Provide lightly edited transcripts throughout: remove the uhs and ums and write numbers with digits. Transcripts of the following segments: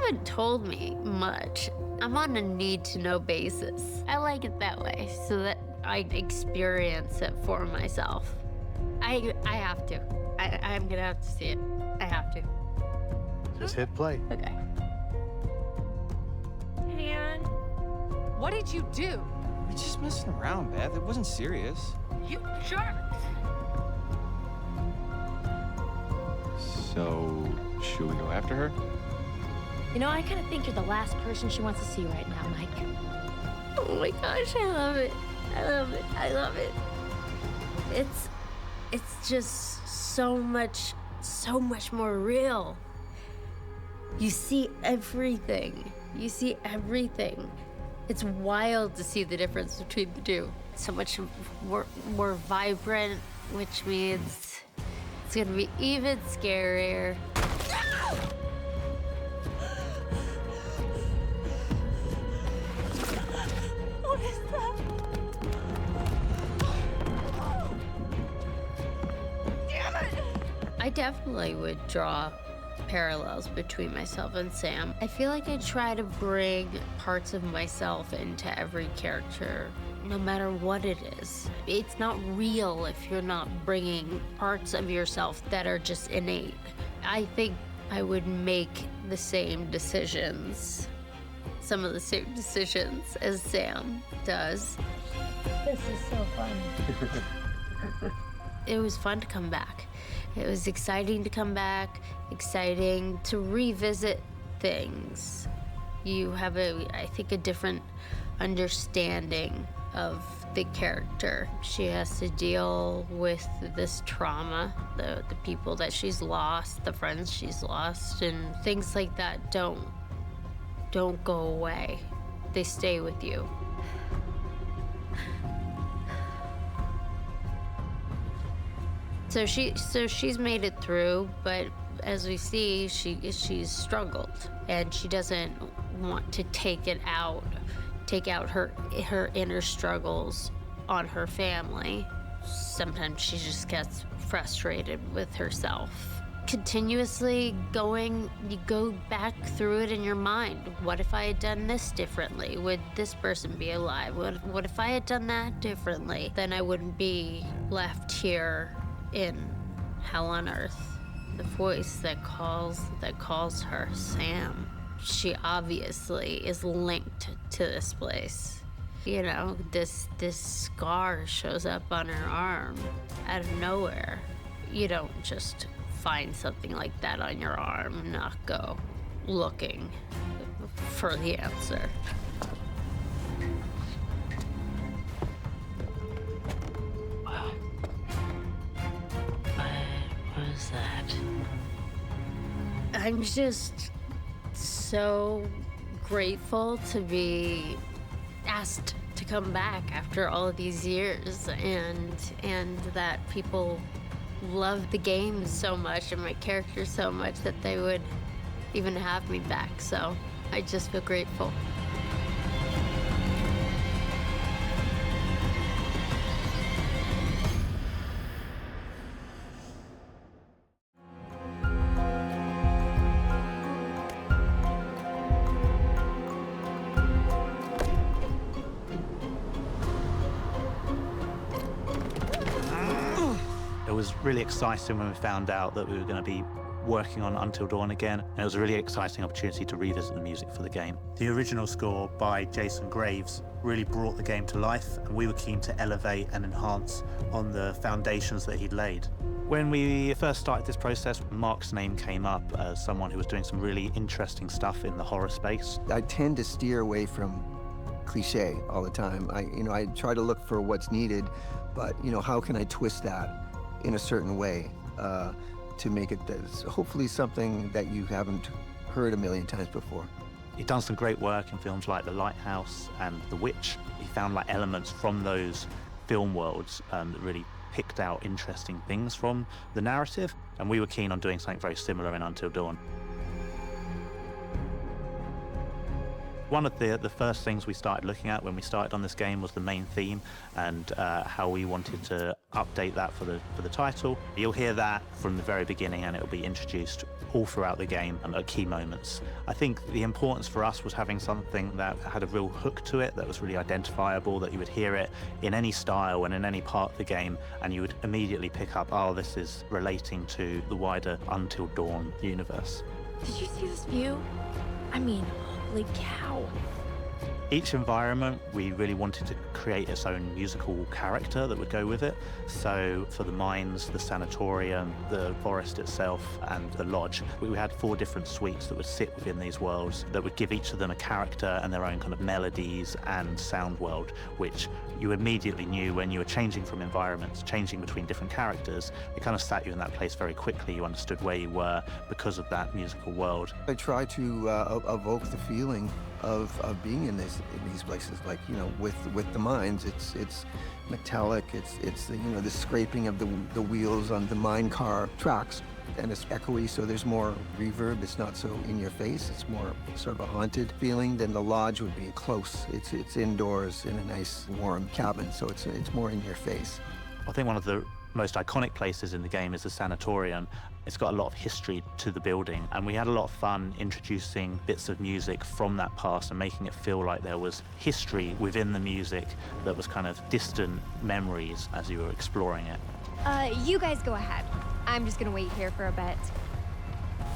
haven't told me much. I'm on a need-to-know basis. I like it that way, so that I experience it for myself. I have to. I'm gonna have to see it. I have to. Just hit play. Okay. Man, what did you do? We're just messing around, Beth. It wasn't serious. You jerk! So, should we go after her? You know, I kind of think you're the last person she wants to see right now, Mike. Oh my gosh, I love it. I love it. I love it. It's just so much more real. You see everything. You see everything. It's wild to see the difference between the two. So much more vibrant, which means it's gonna be even scarier. What is that? Damn it! I definitely would draw parallels between myself and Sam. I feel like I try to bring parts of myself into every character, no matter what it is. It's not real if you're not bringing parts of yourself that are just innate. I think I would make the same decisions, some of the same decisions as Sam does. This is so fun. It was fun to come back. It was exciting to come back, exciting to revisit things. You have I think, a different understanding of the character. She has to deal with this trauma, the people that she's lost, the friends she's lost, and things like that don't go away. They stay with you. So she's made it through, but as we see, she's struggled, and she doesn't want to take out her inner struggles on her family. Sometimes she just gets frustrated with herself. Continuously you go back through it in your mind. What if I had done this differently? Would this person be alive? What if I had done that differently? Then I wouldn't be left here in hell on earth. The voice that calls her Sam. She obviously is linked to this place. You know, this scar shows up on her arm out of nowhere. You don't just find something like that on your arm and not go looking for the answer. What is that? I'm just so grateful to be asked to come back after all of these years, and that people love the game so much and my character so much that they would even have me back. So I just feel grateful. It was really exciting when we found out that we were going to be working on Until Dawn again, and it was a really exciting opportunity to revisit the music for the game. The original score by Jason Graves really brought the game to life, and we were keen to elevate and enhance on the foundations that he'd laid. When we first started this process, Mark's name came up as someone who was doing some really interesting stuff in the horror space. I tend to steer away from cliche all the time. I try to look for what's needed, but how can I twist that in a certain way to make it hopefully something that you haven't heard a million times before. He'd done some great work in films like The Lighthouse and The Witch. He found elements from those film worlds that really picked out interesting things from the narrative, and we were keen on doing something very similar in Until Dawn. One of the first things we started looking at when we started on this game was the main theme and how we wanted to update that for the title. You'll hear that from the very beginning, and it'll be introduced all throughout the game at key moments. I think the importance for us was having something that had a real hook to it, that was really identifiable, that you would hear it in any style and in any part of the game, and you would immediately pick up, oh, this is relating to the wider Until Dawn universe. Did you see this view? I mean, holy cow. Each environment, we really wanted to create its own musical character that would go with it. So for the mines, the sanatorium, the forest itself, and the lodge, we had 4 different suites that would sit within these worlds that would give each of them a character and their own kind of melodies and sound world, which you immediately knew when you were changing from environments, changing between different characters. It kind of sat you in that place very quickly. You understood where you were because of that musical world. I try to evoke the feeling of being in these places, like, you know, with the mines, it's metallic, it's the, you know, the scraping of the wheels on the mine car tracks, and it's echoey, so there's more reverb. It's not so in your face. It's more sort of a haunted feeling. Then the lodge would be close. It's indoors in a nice warm cabin, so it's more in your face. I think one of the most iconic places in the game is the sanatorium. It's got a lot of history to the building, and we had a lot of fun introducing bits of music from that past and making it feel like there was history within the music that was kind of distant memories as you were exploring it. You guys go ahead. I'm just gonna wait here for a bit.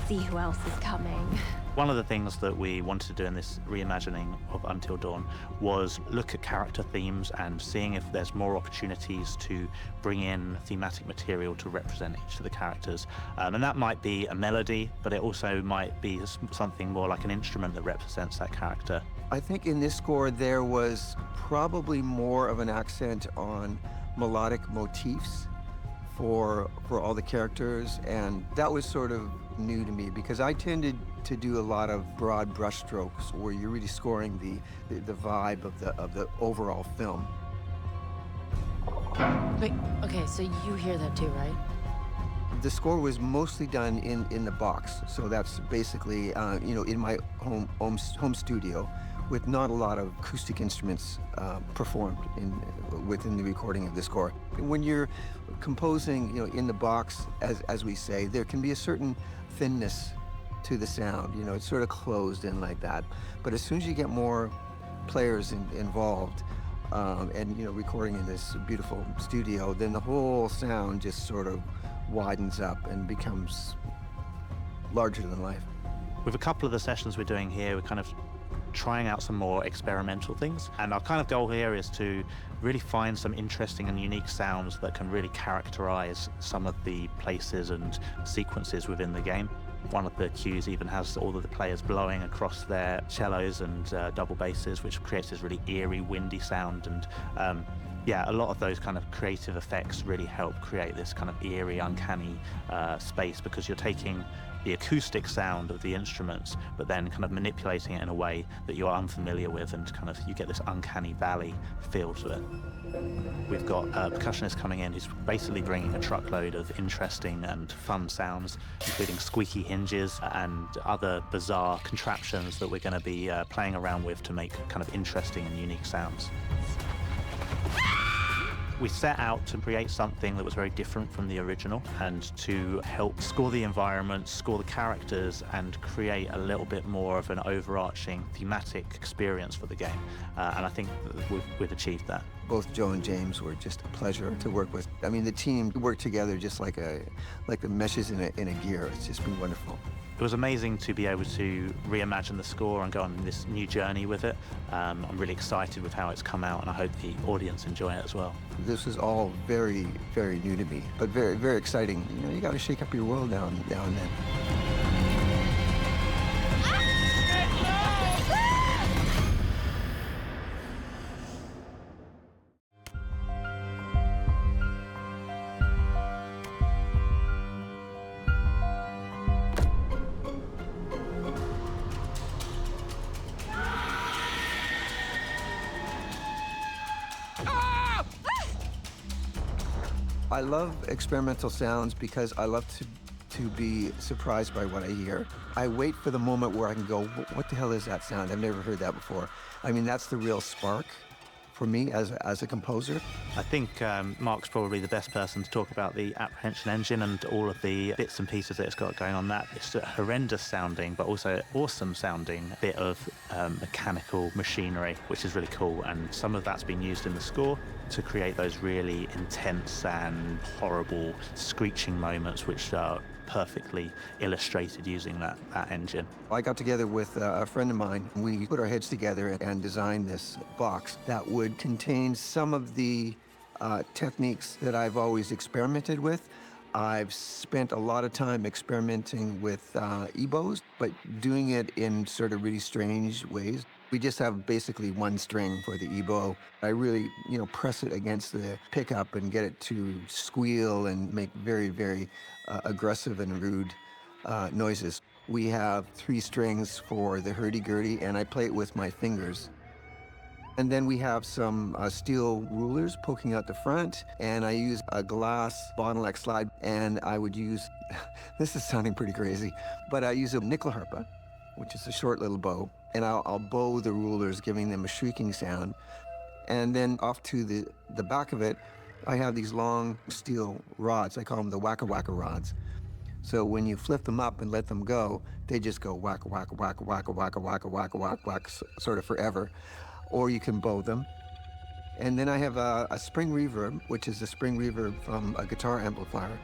See who else is coming. One of the things that we wanted to do in this reimagining of Until Dawn was look at character themes and seeing if there's more opportunities to bring in thematic material to represent each of the characters. And that might be a melody, but it also might be something more like an instrument that represents that character. I think in this score there was probably more of an accent on melodic motifs for all the characters, and that was sort of new to me because I tended to do a lot of broad brushstrokes where you're really scoring the vibe of the overall film. Wait, okay, so you hear that too, right? The score was mostly done in the box, so that's basically you know, in my home studio, with not a lot of acoustic instruments performed within the recording of the score. When you're composing, you know, in the box, as we say, there can be a certain thinness to the sound. You know, it's sort of closed in like that. But as soon as you get more players involved, and, you know, recording in this beautiful studio, then the whole sound just sort of widens up and becomes larger than life. With a couple of the sessions we're doing here, we're kind of trying out some more experimental things, and our kind of goal here is to really find some interesting and unique sounds that can really characterize some of the places and sequences within the game. One of the cues even has all of the players blowing across their cellos and double basses, which creates this really eerie, windy sound. And yeah, a lot of those kind of creative effects really help create this kind of eerie, uncanny space, because you're taking the acoustic sound of the instruments, but then kind of manipulating it in a way that you're unfamiliar with, and kind of you get this uncanny valley feel to it. We've got a percussionist coming in who's basically bringing a truckload of interesting and fun sounds, including squeaky hinges and other bizarre contraptions that we're going to be playing around with to make kind of interesting and unique sounds. We set out to create something that was very different from the original and to help score the environment, score the characters, and create a little bit more of an overarching thematic experience for the game. And I think that we've achieved that. Both Joe and James were just a pleasure to work with. I mean, the team worked together just like the meshes in a gear. It's just been wonderful. It was amazing to be able to reimagine the score and go on this new journey with it. I'm really excited with how it's come out, and I hope the audience enjoy it as well. This was all very, very new to me, but very, very exciting. You know, you got to shake up your world now and then. I love experimental sounds because I love to to be surprised by what I hear. I wait for the moment where I can go, what the hell is that sound? I've never heard that before. I mean, that's the real spark for me as a composer. I think Mark's probably the best person to talk about the apprehension engine and all of the bits and pieces that it's got going on that. It's a horrendous sounding, but also awesome sounding bit of mechanical machinery, which is really cool. And some of that's been used in the score to create those really intense and horrible screeching moments, which are perfectly illustrated using that engine. I got together with a friend of mine. We put our heads together and designed this box that would contain some of the techniques that I've always experimented with. I've spent a lot of time experimenting with EBOs, but doing it in sort of really strange ways. We just have basically one string for the EBO. I really, press it against the pickup and get it to squeal and make very, very aggressive and rude noises. We have 3 strings for the hurdy-gurdy, and I play it with my fingers. And then we have some steel rulers poking out the front, and I use a glass bottleneck slide, and I would use, this is sounding pretty crazy, but I use a nickel harpa, which is a short little bow, and I'll bow the rulers, giving them a shrieking sound. And then off to the back of it, I have these long steel rods. I call them the wacka-wacka rods. So when you flip them up and let them go, they just go whack, sort of forever. Or you can bow them. And then I have a spring reverb, which is a spring reverb from a guitar amplifier.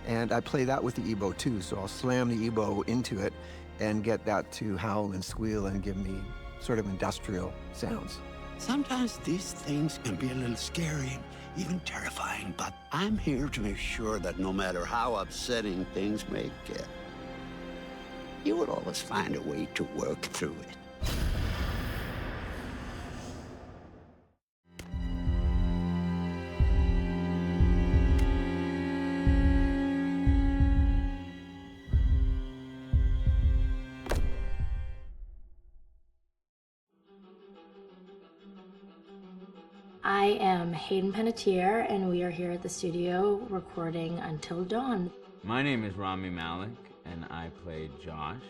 And I play that with the EBO too, so I'll slam the EBO into it and get that to howl and squeal and give me sort of industrial sounds. Sometimes these things can be a little scary, even terrifying, but I'm here to make sure that no matter how upsetting things may get, you will always find a way to work through it. I am Hayden Panettiere, and we are here at the studio recording Until Dawn. My name is Rami Malek, and I play Josh.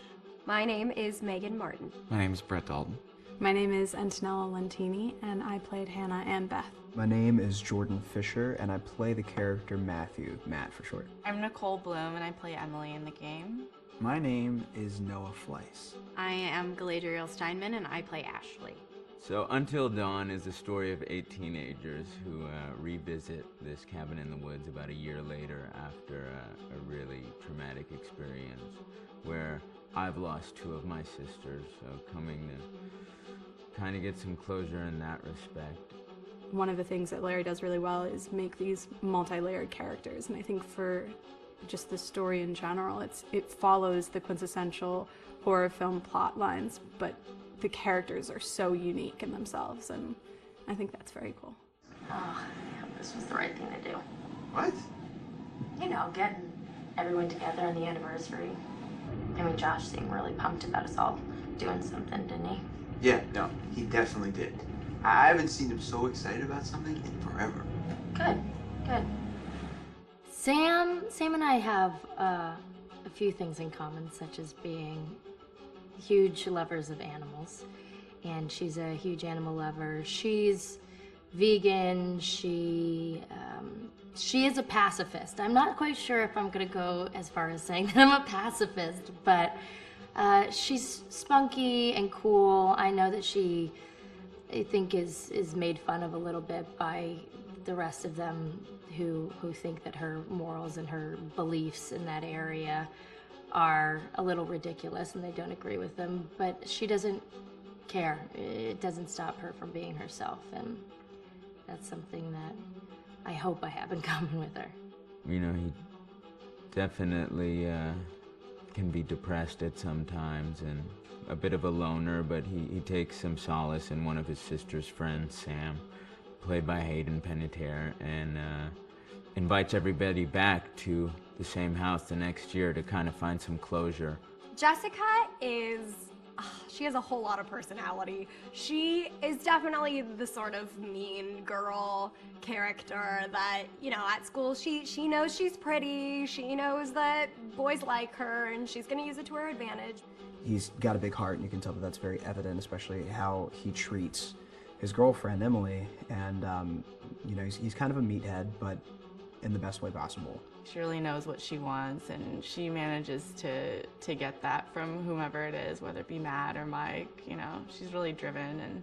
My name is Megan Martin. My name is Brett Dalton. My name is Antonella Lentini, and I played Hannah and Beth. My name is Jordan Fisher, and I play the character Matthew, Matt for short. I'm Nicole Bloom, and I play Emily in the game. My name is Noah Fleiss. I am Galadriel Steinman, and I play Ashley. So Until Dawn is the story of 8 teenagers who revisit this cabin in the woods about a year later after a really traumatic experience where I've lost 2 of my sisters, so coming to kind of get some closure in that respect. One of the things that Larry does really well is make these multi-layered characters, and I think for just the story in general, it follows the quintessential horror film plot lines, but the characters are so unique in themselves, and I think that's very cool. Oh, yeah, this was the right thing to do. What? You know, getting everyone together on the anniversary. I mean, Josh seemed really pumped about us all doing something, didn't he? Yeah, no, he definitely did. I haven't seen him so excited about something in forever. Good, good. Sam and I have a few things in common, such as being huge lovers of animals, and she's a huge animal lover. She's vegan. She is a pacifist. I'm not quite sure if I'm gonna go as far as saying that I'm a pacifist, but she's spunky and cool. I know that she, I think, is made fun of a little bit by the rest of them who think that her morals and her beliefs in that area are a little ridiculous and they don't agree with them, but she doesn't care. It doesn't stop her from being herself, and that's something that I hope I have in common with her. You know, he definitely can be depressed at some times and a bit of a loner, but he takes some solace in one of his sister's friends, Sam, played by Hayden Panettiere, and invites everybody back to the same house the next year to kind of find some closure. Jessica is she has a whole lot of personality. She is definitely the sort of mean girl character that, you know, at school she knows she's pretty, she knows that boys like her, and she's gonna use it to her advantage. He's got a big heart, and you can tell that that's very evident, especially how he treats his girlfriend, Emily, and, you know, he's kind of a meathead, but in the best way possible. She really knows what she wants, and she manages to get that from whomever it is, whether it be Matt or Mike. You know, she's really driven, and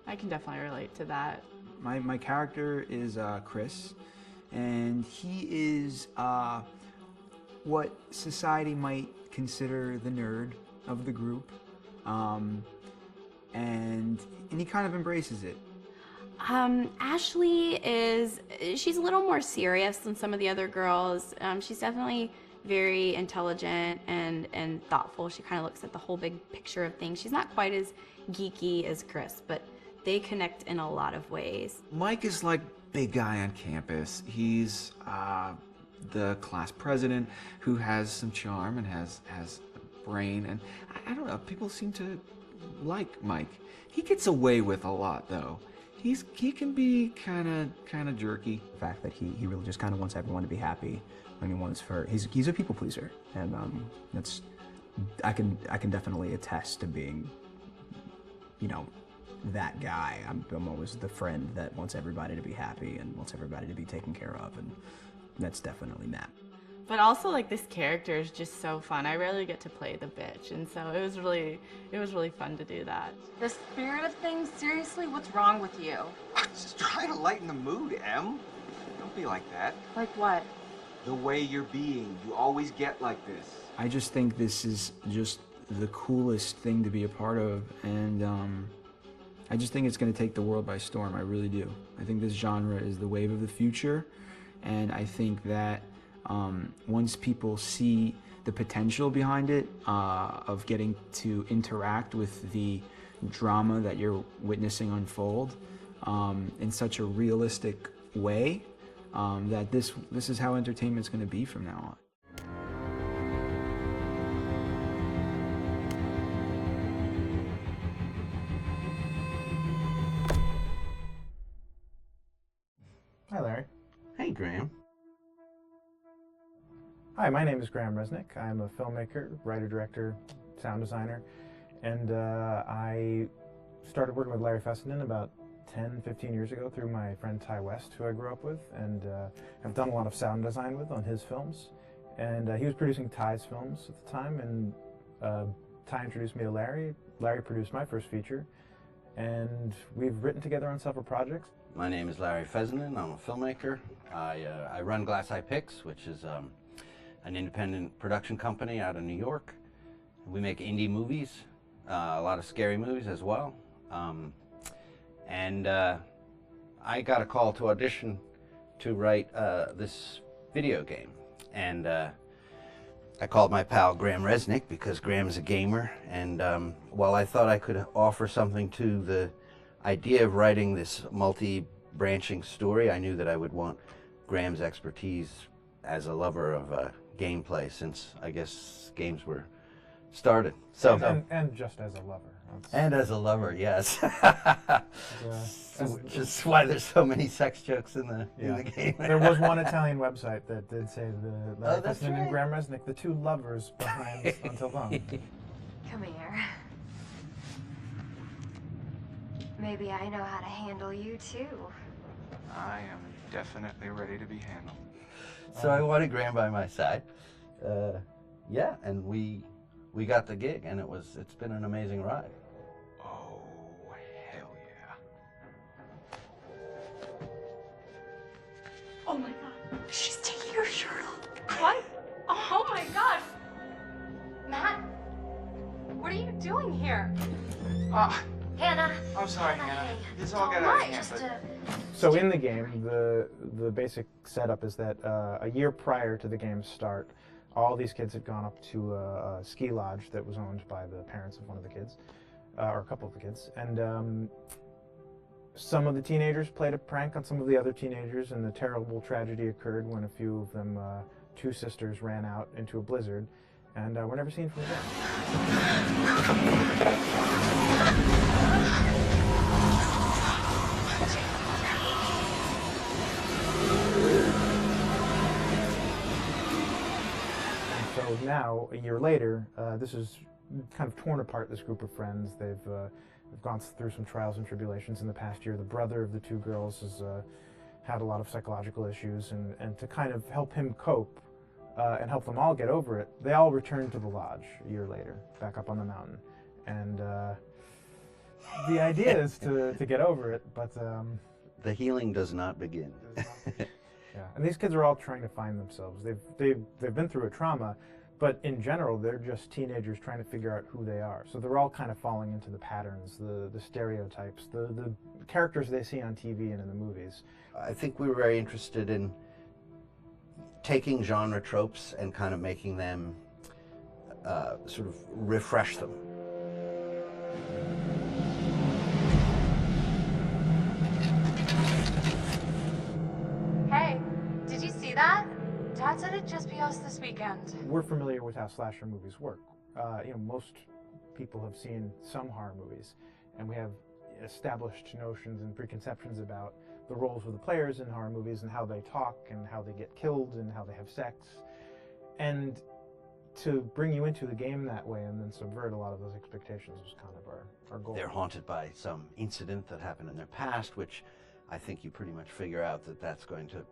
I can definitely relate to that. My character is Chris, and he is what society might consider the nerd of the group, and he kind of embraces it. Ashley she's a little more serious than some of the other girls. She's definitely very intelligent and thoughtful. She kind of looks at the whole big picture of things. She's not quite as geeky as Chris, but they connect in a lot of ways. Mike is like big guy on campus. He's the class president who has some charm and has a brain, and I don't know, people seem to like Mike. He gets away with a lot though. He can be kind of jerky. The fact that he really just kind of wants everyone to be happy, and he's a people pleaser, and that's I can definitely attest to being, you know, that guy. I'm always the friend that wants everybody to be happy and wants everybody to be taken care of, and that's definitely Matt. But also, like, this character is just so fun. I rarely get to play the bitch, and so it was really fun to do that. The spirit of things, seriously, what's wrong with you? Just trying to lighten the mood, Em. Don't be like that. Like what? The way you're being. You always get like this. I just think this is just the coolest thing to be a part of, and I just think it's going to take the world by storm. I really do. I think this genre is the wave of the future, and I think that once people see the potential behind it, of getting to interact with the drama that you're witnessing unfold in such a realistic way, that this is how entertainment's going to be from now on. Hi, Larry. Hey, Graham. Hi, my name is Graham Resnick. I'm a filmmaker, writer, director, sound designer, and I started working with Larry Fessenden about 10-15 years ago through my friend Ty West, who I grew up with, and have done a lot of sound design with on his films. And he was producing Ty's films at the time, and Ty introduced me to Larry. Larry produced my first feature, and we've written together on several projects. My name is Larry Fessenden. I'm a filmmaker. I run Glass Eye Pix, which is an independent production company out of New York. We make indie movies, a lot of scary movies as well. And I got a call to audition to write this video game. And I called my pal Graham Resnick because Graham is a gamer. And while I thought I could offer something to the idea of writing this multi-branching story, I knew that I would want Graham's expertise as a lover of gameplay, since I guess games were started. So and just as a lover. And as a lover, yes. Just why there's so many sex jokes in the game. There was one Italian website that did say the Larry Fessenden and Graham Resnick, the two lovers behind Until Dawn. Come here. Maybe I know how to handle you too. I am definitely ready to be handled. So I wanted Graham by my side. Yeah, and we got the gig, and it's been an amazing ride. Oh, hell yeah. Oh my god, she's taking her shirt off. What? Oh my god. Matt, what are you doing here? Hannah. I'm sorry, Hannah. This all got Don't out of worry, hand, just So in the game, the basic setup is that a year prior to the game's start, all these kids had gone up to a ski lodge that was owned by the parents of one of the kids, or a couple of the kids, and some of the teenagers played a prank on some of the other teenagers, and the terrible tragedy occurred when a few of them, two sisters, ran out into a blizzard, and we're never seen from again. So now, a year later, this is kind of torn apart, this group of friends. They've gone through some trials and tribulations in the past year. The brother of the two girls has had a lot of psychological issues, and to kind of help him cope and help them all get over it, they all return to the lodge a year later, back up on the mountain. And the idea is to get over it, but... the healing does not begin. Yeah, and these kids are all trying to find themselves. They've been through a trauma, but in general, they're just teenagers trying to figure out who they are. So they're all kind of falling into the patterns, the stereotypes, the characters they see on TV and in the movies. I think we were very interested in taking genre tropes and kind of making them sort of refresh them. Hey, did you see that? Dad said it'd just be us this weekend. We're familiar with how slasher movies work. Most people have seen some horror movies, and we have established notions and preconceptions about the roles of the players in horror movies and how they talk and how they get killed and how they have sex. And to bring you into the game that way and then subvert a lot of those expectations was kind of our goal. They're haunted by some incident that happened in their past, which I think you pretty much figure out that that's going to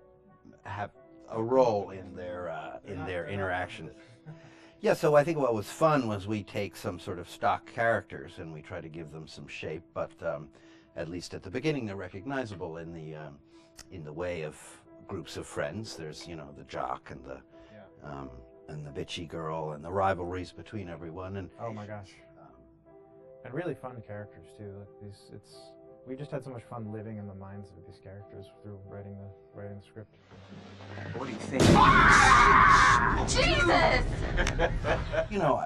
have a role in their interaction. Yeah, so I think what was fun was we take some sort of stock characters and we try to give them some shape, but at least at the beginning they're recognizable in the way of groups of friends. There's the jock and the bitchy girl and the rivalries between everyone. And oh my gosh, and really fun characters too. Like we just had so much fun living in the minds of these characters through writing the script. What do you think? Jesus!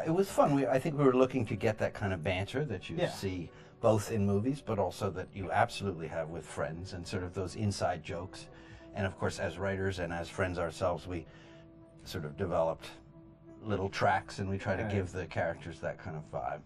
It was fun. I think we were looking to get that kind of banter that you see both in movies, but also that you absolutely have with friends, and sort of those inside jokes. And of course, as writers and as friends ourselves, we sort of developed little tracks, and we try to give the characters that kind of vibe.